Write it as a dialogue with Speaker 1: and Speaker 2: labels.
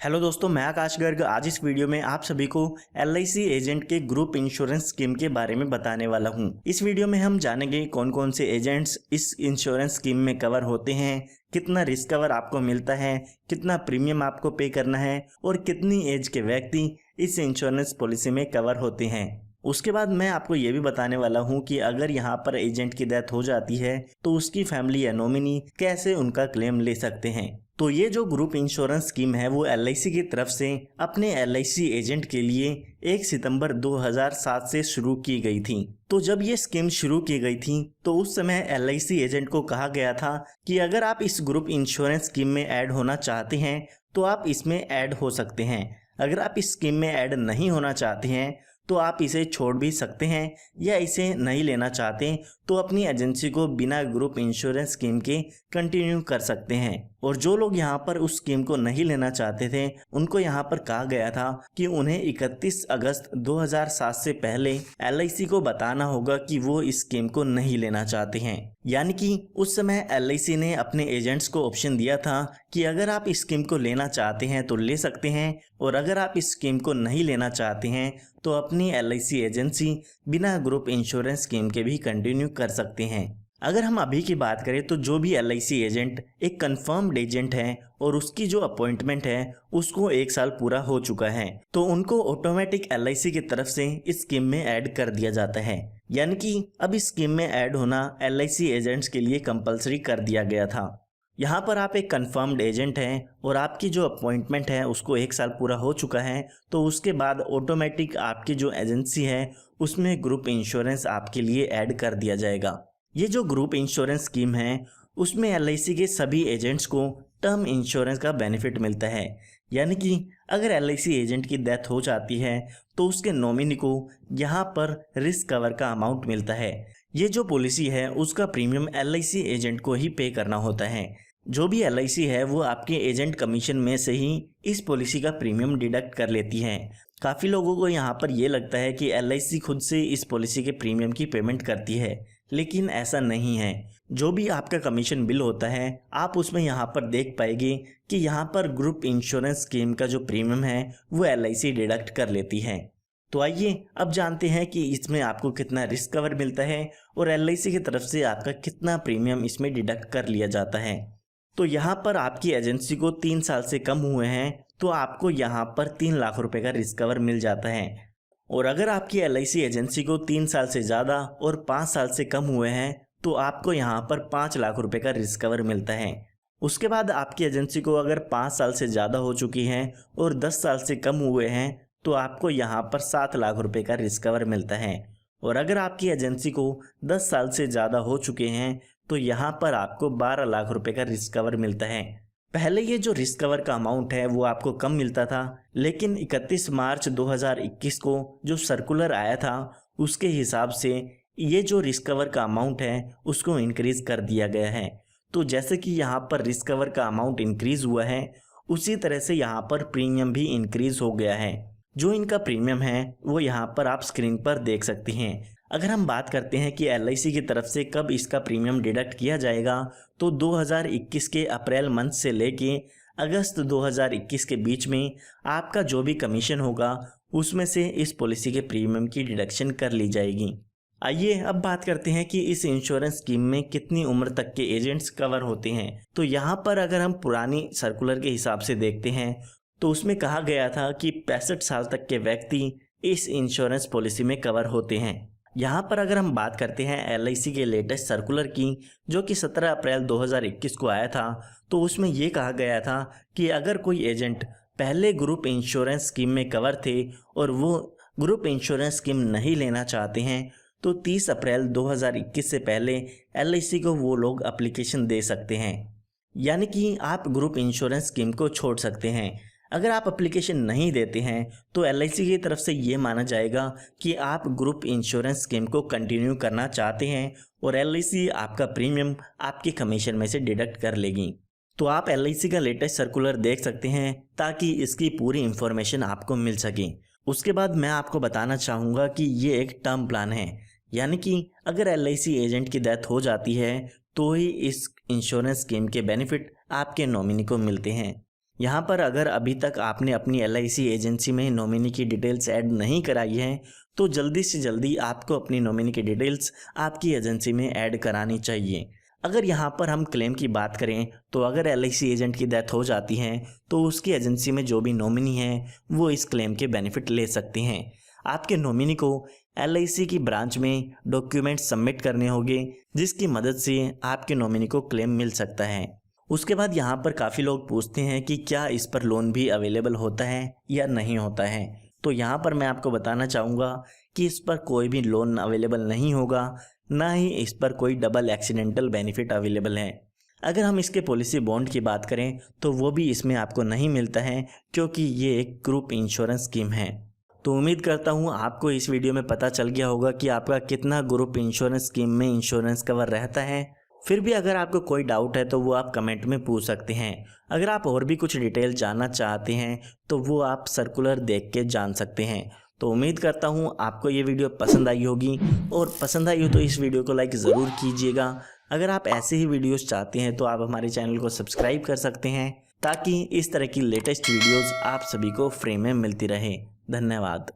Speaker 1: Hello दोस्तों, मैं आकाश गर्ग आज इस वीडियो में आप सभी को एलआईसी एजेंट के ग्रुप इंश्योरेंस स्कीम के बारे में बताने वाला हूं। इस वीडियो में हम जानेंगे कौन कौन से एजेंट्स इस इंश्योरेंस स्कीम में कवर होते हैं, कितना रिस्क कवर आपको मिलता है, कितना प्रीमियम आपको पे करना है और कितनी एज के व्यक्ति इस इंश्योरेंस पॉलिसी में कवर होते हैं। उसके बाद मैं आपको ये भी बताने वाला हूँ कि अगर यहाँ पर एजेंट की डेथ हो जाती है तो उसकी फैमिली या नॉमिनी कैसे उनका क्लेम ले सकते हैं। तो ये जो ग्रुप इंश्योरेंस स्कीम है वो एलआईसी की तरफ से अपने एलआईसी एजेंट के लिए 1 सितंबर 2007 से शुरू की गई थी। तो जब ये स्कीम शुरू की गई थी तो उस समय एलआईसी एजेंट को कहा गया था कि अगर आप इस ग्रुप इंश्योरेंस स्कीम में ऐड होना चाहते हैं तो आप इसमें ऐड हो सकते हैं। अगर आप इस स्कीम में ऐड नहीं होना चाहते हैं तो आप इसे छोड़ भी सकते हैं, या इसे नहीं लेना चाहते तो अपनी एजेंसी को बिना ग्रुप इंश्योरेंस स्कीम के कंटिन्यू कर सकते हैं। और जो लोग यहाँ पर उस स्कीम को नहीं लेना चाहते थे उनको यहाँ पर कहा गया था कि उन्हें 31 अगस्त 2007 से पहले एलआईसी को बताना होगा कि वो इस स्कीम को नहीं लेना चाहते हैं। यानी कि उस समय एलआईसी ने अपने एजेंट्स को ऑप्शन दिया था कि अगर आप इस स्कीम को लेना चाहते हैं तो ले सकते हैं, और अगर आप इस स्कीम को नहीं लेना चाहते हैं तो अपनी एलआईसी एजेंसी बिना ग्रुप इंश्योरेंस स्कीम के भी कंटिन्यू कर सकते हैं। अगर हम अभी की बात करें तो जो भी एलआईसी एजेंट एक कंफर्म्ड एजेंट है और उसकी जो अपॉइंटमेंट है उसको 1 साल पूरा हो चुका है तो उनको ऑटोमेटिक एलआईसी की तरफ से इस स्कीम में ऐड कर दिया जाता है। यानी कि अब इस स्कीम में ऐड होना एलआईसी एजेंट्स के लिए कंपलसरी कर दिया गया था। यहाँ पर आप एक कंफर्म्ड एजेंट हैं और आपकी जो अपॉइंटमेंट है उसको 1 साल पूरा हो चुका है तो उसके बाद ऑटोमेटिक आपकी जो एजेंसी है उसमें ग्रुप इंश्योरेंस आपके लिए ऐड कर दिया जाएगा। ये जो ग्रुप इंश्योरेंस स्कीम है उसमें एलआईसी के सभी एजेंट्स को टर्म इंश्योरेंस का बेनिफिट मिलता है। यानी कि अगर एलआईसी एजेंट की डेथ हो जाती है तो उसके नॉमिनी को यहाँ पर रिस्क कवर का अमाउंट मिलता है। ये जो पॉलिसी है उसका प्रीमियम एलआईसी एजेंट को ही पे करना होता है। जो भी एलआईसी है वो आपके एजेंट कमीशन में से ही इस पॉलिसी का प्रीमियम डिडक्ट कर लेती है। काफ़ी लोगों को यहाँ पर ये लगता है कि एलआईसी खुद से इस पॉलिसी के प्रीमियम की पेमेंट करती है, लेकिन ऐसा नहीं है। जो भी आपका कमीशन बिल होता है आप उसमें यहाँ पर देख पाएंगे कि यहाँ पर ग्रुप इंश्योरेंस स्कीम का जो प्रीमियम है वो एलआईसी डिडक्ट कर लेती है। तो आइए अब जानते हैं कि इसमें आपको कितना रिस्क कवर मिलता है और एलआईसी की तरफ से आपका कितना प्रीमियम इसमें डिडक्ट कर लिया जाता है। तो यहाँ पर आपकी एजेंसी को 3 साल से कम हुए हैं तो आपको यहाँ पर 3 लाख रुपए का रिस्क कवर मिल जाता है। और अगर आपकी एलआईसी एजेंसी को 3 साल से ज़्यादा और 5 साल से कम हुए हैं तो आपको यहाँ पर 5 लाख रुपए का रिस्क कवर मिलता है। उसके बाद आपकी एजेंसी को अगर 5 साल से ज़्यादा हो चुकी हैं और 10 साल से कम हुए हैं तो आपको यहाँ पर 7 लाख रुपए का रिस्क कवर मिलता है। और अगर आपकी एजेंसी को 10 साल से ज़्यादा हो चुके हैं तो यहाँ पर आपको 12 लाख रुपए का रिस्क कवर मिलता है। पहले ये जो रिस्क कवर का अमाउंट है वो आपको कम मिलता था, लेकिन 31 मार्च 2021 को जो सर्कुलर आया था उसके हिसाब से ये जो रिस्क कवर का अमाउंट है उसको इंक्रीज़ कर दिया गया है। तो जैसे कि यहाँ पर रिस्क कवर का अमाउंट इंक्रीज़ हुआ है उसी तरह से यहाँ पर प्रीमियम भी इंक्रीज़ हो गया है। जो इनका प्रीमियम है वो यहाँ पर आप स्क्रीन पर देख सकते हैं। अगर हम बात करते हैं कि एलआईसी की तरफ से कब इसका प्रीमियम डिडक्ट किया जाएगा तो 2021 के अप्रैल मंथ से लेके अगस्त 2021 के बीच में आपका जो भी कमीशन होगा उसमें से इस पॉलिसी के प्रीमियम की डिडक्शन कर ली जाएगी। आइए अब बात करते हैं कि इस इंश्योरेंस स्कीम में कितनी उम्र तक के एजेंट्स कवर होते हैं। तो यहाँ पर अगर हम पुरानी सर्कुलर के हिसाब से देखते हैं तो उसमें कहा गया था कि 65 साल तक के व्यक्ति इस इंश्योरेंस पॉलिसी में कवर होते हैं। यहाँ पर अगर हम बात करते हैं एलआईसी के लेटेस्ट सर्कुलर की जो कि 17 अप्रैल 2021 को आया था तो उसमें ये कहा गया था कि अगर कोई एजेंट पहले ग्रुप इंश्योरेंस स्कीम में कवर थे और वो ग्रुप इंश्योरेंस स्कीम नहीं लेना चाहते हैं तो 30 अप्रैल 2021 से पहले एलआईसी को वो लोग एप्लीकेशन दे सकते हैं। यानी कि आप ग्रुप इंश्योरेंस स्कीम को छोड़ सकते हैं। अगर आप एप्लीकेशन नहीं देते हैं तो एलआईसी की तरफ से ये माना जाएगा कि आप ग्रुप इंश्योरेंस स्कीम को कंटिन्यू करना चाहते हैं और एलआईसी आपका प्रीमियम आपके कमीशन में से डिडक्ट कर लेगी। तो आप एलआईसी का लेटेस्ट सर्कुलर देख सकते हैं ताकि इसकी पूरी इन्फॉर्मेशन आपको मिल सके। उसके बाद मैं आपको बताना चाहूँगा कि ये एक टर्म प्लान है, यानी कि अगर एलआईसी एजेंट की डेथ हो जाती है तो ही इस इंश्योरेंस स्कीम के बेनिफिट आपके नॉमिनी को मिलते हैं। यहाँ पर अगर अभी तक आपने अपनी LIC एजेंसी में नॉमिनी की डिटेल्स ऐड नहीं कराई है तो जल्दी से जल्दी आपको अपनी नॉमिनी की डिटेल्स आपकी एजेंसी में ऐड करानी चाहिए। अगर यहाँ पर हम क्लेम की बात करें तो अगर LIC एजेंट की डेथ हो जाती है तो उसकी एजेंसी में जो भी नॉमिनी है वो इस क्लेम के बेनिफिट ले सकते हैं। आपके नॉमिनी को LIC की ब्रांच में डॉक्यूमेंट सबमिट करने होंगे जिसकी मदद से आपके नॉमिनी को क्लेम मिल सकता है। उसके बाद यहाँ पर काफ़ी लोग पूछते हैं कि क्या इस पर लोन भी अवेलेबल होता है या नहीं होता है। तो यहाँ पर मैं आपको बताना चाहूँगा कि इस पर कोई भी लोन अवेलेबल नहीं होगा, ना ही इस पर कोई डबल एक्सीडेंटल बेनिफिट अवेलेबल है। अगर हम इसके पॉलिसी बॉन्ड की बात करें तो वो भी इसमें आपको नहीं मिलता है क्योंकि ये एक ग्रुप इंश्योरेंस स्कीम है। तो उम्मीद करता हूँ आपको इस वीडियो में पता चल गया होगा कि आपका कितना ग्रुप इंश्योरेंस स्कीम में इंश्योरेंस कवर रहता है। फिर भी अगर आपको कोई डाउट है तो वो आप कमेंट में पूछ सकते हैं। अगर आप और भी कुछ डिटेल जानना चाहते हैं तो वो आप सर्कुलर देख के जान सकते हैं। तो उम्मीद करता हूँ आपको ये वीडियो पसंद आई होगी, और पसंद आई हो तो इस वीडियो को लाइक ज़रूर कीजिएगा। अगर आप ऐसे ही वीडियोस चाहते हैं तो आप हमारे चैनल को सब्सक्राइब कर सकते हैं ताकि इस तरह की लेटेस्ट वीडियोस आप सभी को फ्री में मिलती रहे। धन्यवाद।